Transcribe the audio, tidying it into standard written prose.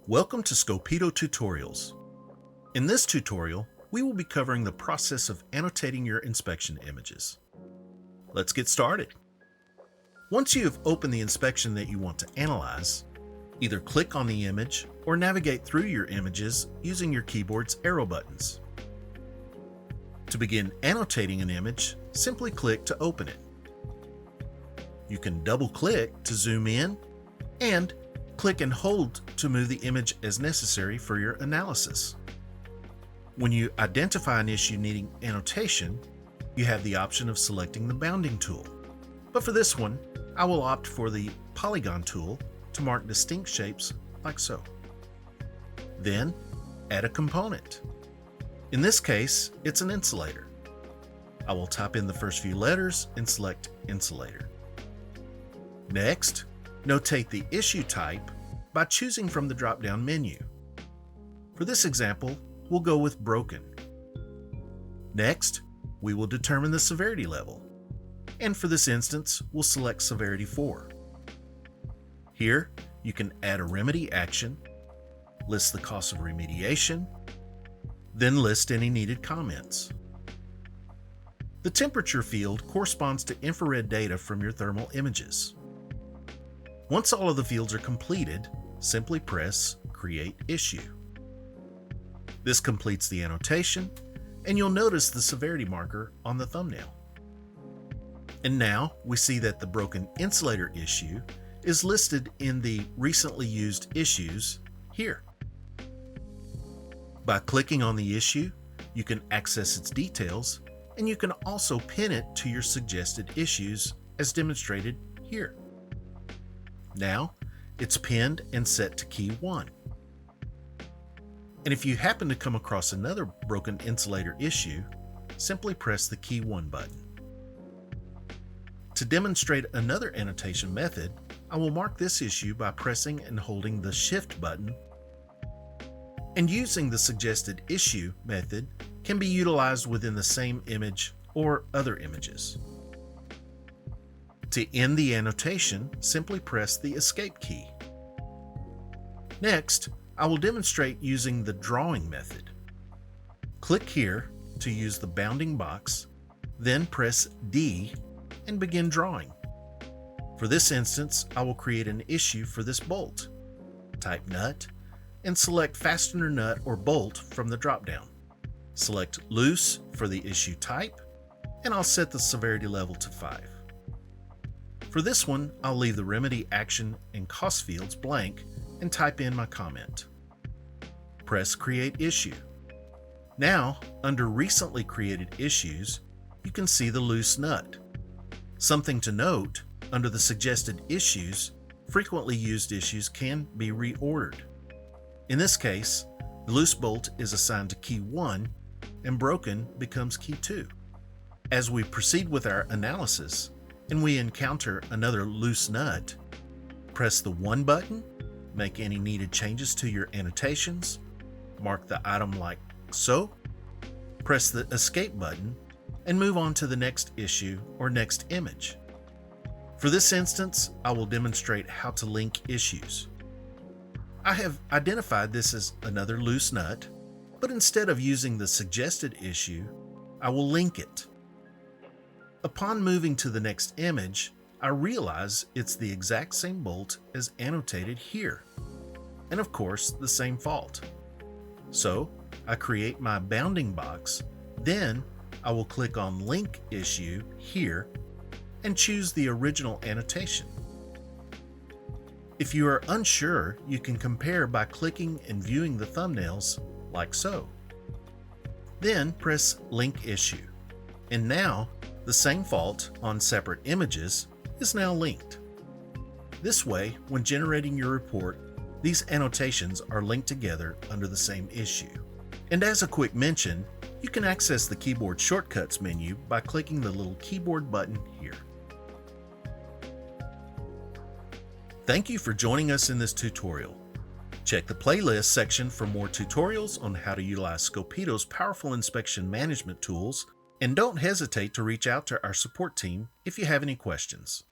Welcome to Scopito Tutorials. In this tutorial, we will be covering the process of annotating your inspection images. Let's get started. Once you have opened the inspection that you want to analyze, either click on the image or navigate through your images using your keyboard's arrow buttons. To begin annotating an image, simply click to open it. You can double-click to zoom in and click and hold to move the image as necessary for your analysis. When you identify an issue needing annotation, you have the option of selecting the bounding tool. But for this one, I will opt for the polygon tool to mark distinct shapes like so. Then, add a component. In this case, it's an insulator. I will type in the first few letters and select insulator. Next, notate the issue type by choosing from the drop-down menu. For this example, we'll go with broken. Next, we will determine the severity level, and for this instance, we'll select severity 4. Here, you can add a remedy action, list the cost of remediation, then list any needed comments. The temperature field corresponds to infrared data from your thermal images. Once all of the fields are completed, simply press Create Issue. This completes the annotation, and you'll notice the severity marker on the thumbnail. And now we see that the broken insulator issue is listed in the Recently Used Issues here. By clicking on the issue, you can access its details, and you can also pin it to your suggested issues as demonstrated here. Now, it's pinned and set to key 1. And if you happen to come across another broken insulator issue, simply press the key 1 button. To demonstrate another annotation method, I will mark this issue by pressing and holding the Shift button, and using the suggested issue method can be utilized within the same image or other images. To end the annotation, simply press the Escape key. Next, I will demonstrate using the drawing method. Click here to use the bounding box, then press D and begin drawing. For this instance, I will create an issue for this bolt. Type nut and select fastener nut or bolt from the drop-down. Select loose for the issue type, and I'll set the severity level to 5. For this one, I'll leave the remedy action and cost fields blank and type in my comment. Press Create Issue. Now, under Recently Created Issues, you can see the loose nut. Something to note, under the suggested issues, frequently used issues can be reordered. In this case, the loose bolt is assigned to key 1 and broken becomes key 2. As we proceed with our analysis, and we encounter another loose nut, press the 1 button, make any needed changes to your annotations, mark the item like so, press the Escape button, and move on to the next issue or next image. For this instance, I will demonstrate how to link issues. I have identified this as another loose nut, but instead of using the suggested issue, I will link it. Upon moving to the next image, I realize it's the exact same bolt as annotated here, and of course the same fault. So I create my bounding box, then I will click on Link Issue here and choose the original annotation. If you are unsure, you can compare by clicking and viewing the thumbnails like so. Then press Link Issue, and now the same fault on separate images is now linked. This way, when generating your report, these annotations are linked together under the same issue. And as a quick mention, you can access the keyboard shortcuts menu by clicking the little keyboard button here. Thank you for joining us in this tutorial. Check the playlist section for more tutorials on how to utilize Scopito's powerful inspection management tools, and don't hesitate to reach out to our support team if you have any questions.